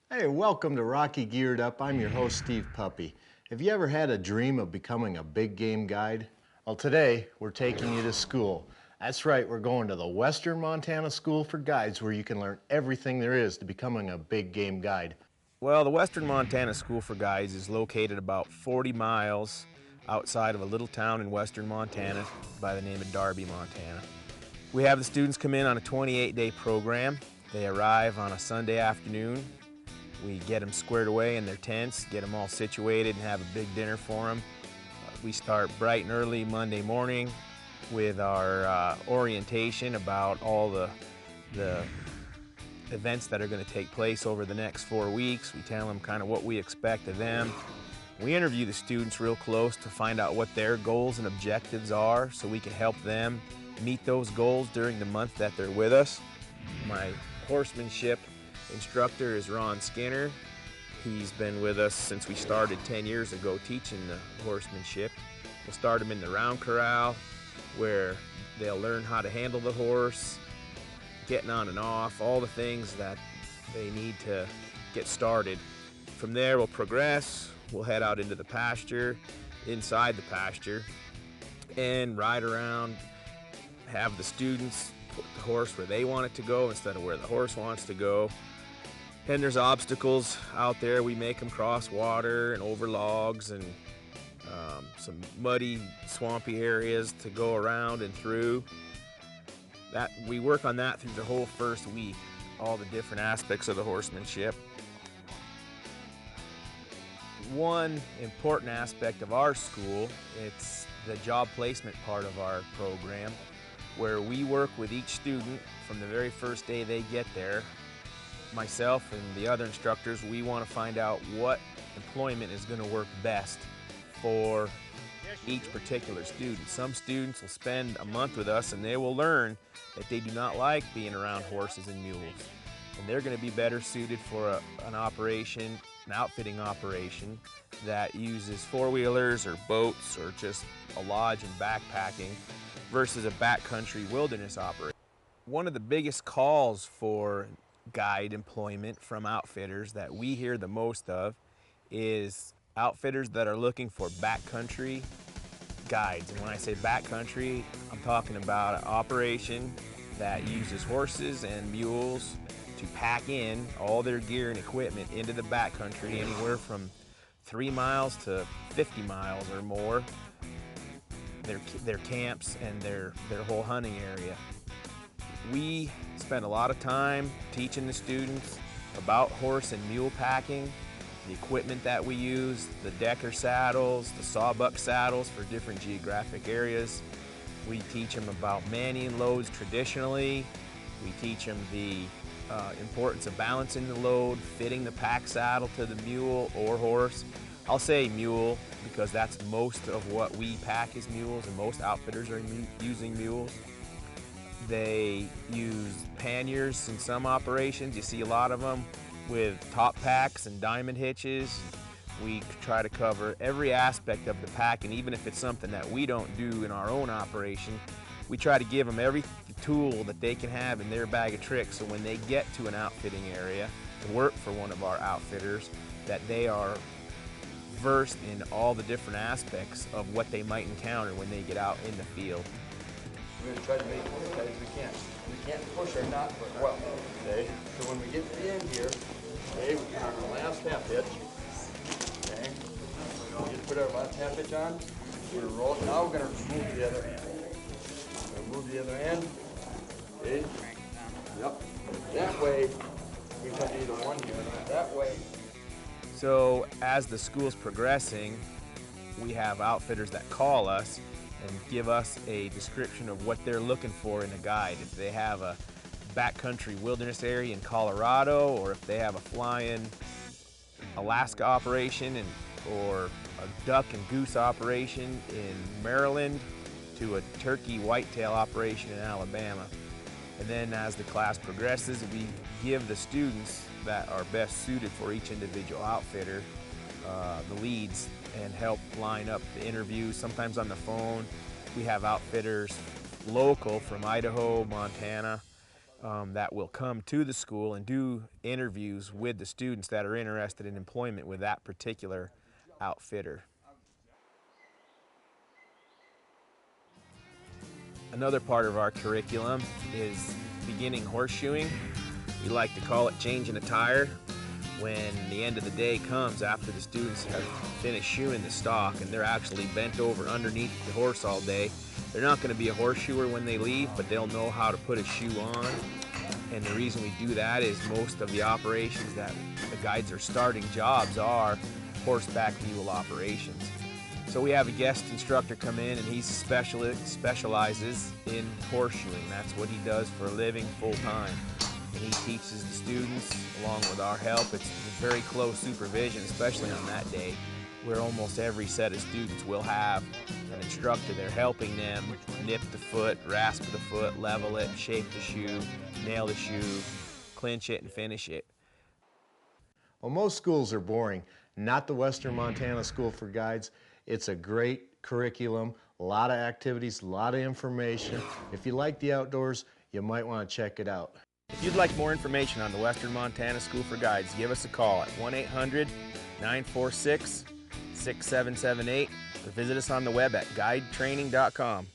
Hey, welcome to Rocky Geared Up. I'm your host, Steve Puppy. Have you ever had a dream of becoming a big game guide? Well, today we're taking you to school. That's right, we're going to the Western Montana School for Guides, where you can learn everything there is to becoming a big game guide. Well, the Western Montana School for Guides is located about 40 miles outside of a little town in western Montana by the name of Darby, Montana. We have the students come in on a 28-day program. They arrive on a Sunday afternoon. We get them squared away in their tents, get them all situated, and have a big dinner for them. We start bright and early Monday morning with our orientation about all the events that are going to take place over the next 4 weeks. We tell them kind of what we expect of them. We interview the students real close to find out what their goals and objectives are so we can help them meet those goals during the month that they're with us. My horsemanship instructor is Ron Skinner. He's been with us since we started 10 years ago teaching the horsemanship. We'll start them in the round corral where they'll learn how to handle the horse, getting on and off, all the things that they need to get started. From there we'll progress, we'll head out into the pasture, inside the pasture, and ride around, have the students put the horse where they want it to go instead of where the horse wants to go. And there's obstacles out there. We make them cross water and over logs and some muddy, swampy areas to go around and through. We work on that through the whole first week, all the different aspects of the horsemanship. One important aspect of our school, it's the job placement part of our program, where we work with each student from the very first day they get there. Myself and the other instructors, we want to find out what employment is going to work best for each particular student. Some students will spend a month with us and they will learn that they do not like being around horses and mules. And they're going to be better suited for an outfitting operation that uses four-wheelers or boats or just a lodge and backpacking versus a backcountry wilderness operation. One of the biggest calls for guide employment from outfitters that we hear the most of is outfitters that are looking for backcountry guides. And when I say backcountry, I'm talking about an operation that uses horses and mules to pack in all their gear and equipment into the backcountry, anywhere from 3 miles to 50 miles or more, their camps and their whole hunting area. We spend a lot of time teaching the students about horse and mule packing, the equipment that we use, the Decker saddles, the sawbuck saddles for different geographic areas. We teach them about manning loads traditionally. We teach them the importance of balancing the load, fitting the pack saddle to the mule or horse. I'll say mule because that's most of what we pack is mules, and most outfitters are using mules. They use panniers in some operations. You see a lot of them with top packs and diamond hitches. We try to cover every aspect of the pack, and even if it's something that we don't do in our own operation, we try to give them every tool that they can have in their bag of tricks, so when they get to an outfitting area to work for one of our outfitters, that they are versed in all the different aspects of what they might encounter when they get out in the field. We're going to try to make it as tight as we can. We can't push our knot for well, okay? So when we get to the end here, okay, we put our last half hitch, okay? We just put our last half hitch on, we're going to roll it. Now we're going to move the other end. We're going to move the other end, okay? Yep. That way, we can do either one here. That way. So as the school's progressing, we have outfitters that call us and give us a description of what they're looking for in a guide. If they have a backcountry wilderness area in Colorado, or if they have a fly-in Alaska operation or a duck and goose operation in Maryland to a turkey whitetail operation in Alabama. And then as the class progresses, we give the students that are best suited for each individual outfitter the leads and help line up the interviews, sometimes on the phone. We have outfitters local from Idaho, Montana, that will come to the school and do interviews with the students that are interested in employment with that particular outfitter. Another part of our curriculum is beginning horseshoeing. We like to call it changing a tire. When the end of the day comes after the students have finished shoeing the stock and they're actually bent over underneath the horse all day, they're not going to be a horseshoer when they leave, but they'll know how to put a shoe on. And the reason we do that is most of the operations that the guides are starting jobs are horseback mule operations. So we have a guest instructor come in and he specializes in horseshoeing. That's what he does for a living full time. And he teaches the students along with our help. It's very close supervision, especially on that day, where almost every set of students will have an instructor there helping them nip the foot, rasp the foot, level it, shape the shoe, nail the shoe, clinch it, and finish it. Well, most schools are boring. Not the Western Montana School for Guides. It's a great curriculum, a lot of activities, a lot of information. If you like the outdoors, you might want to check it out. If you'd like more information on the Western Montana School for Guides, give us a call at 1-800-946-6778 or visit us on the web at guidetraining.com.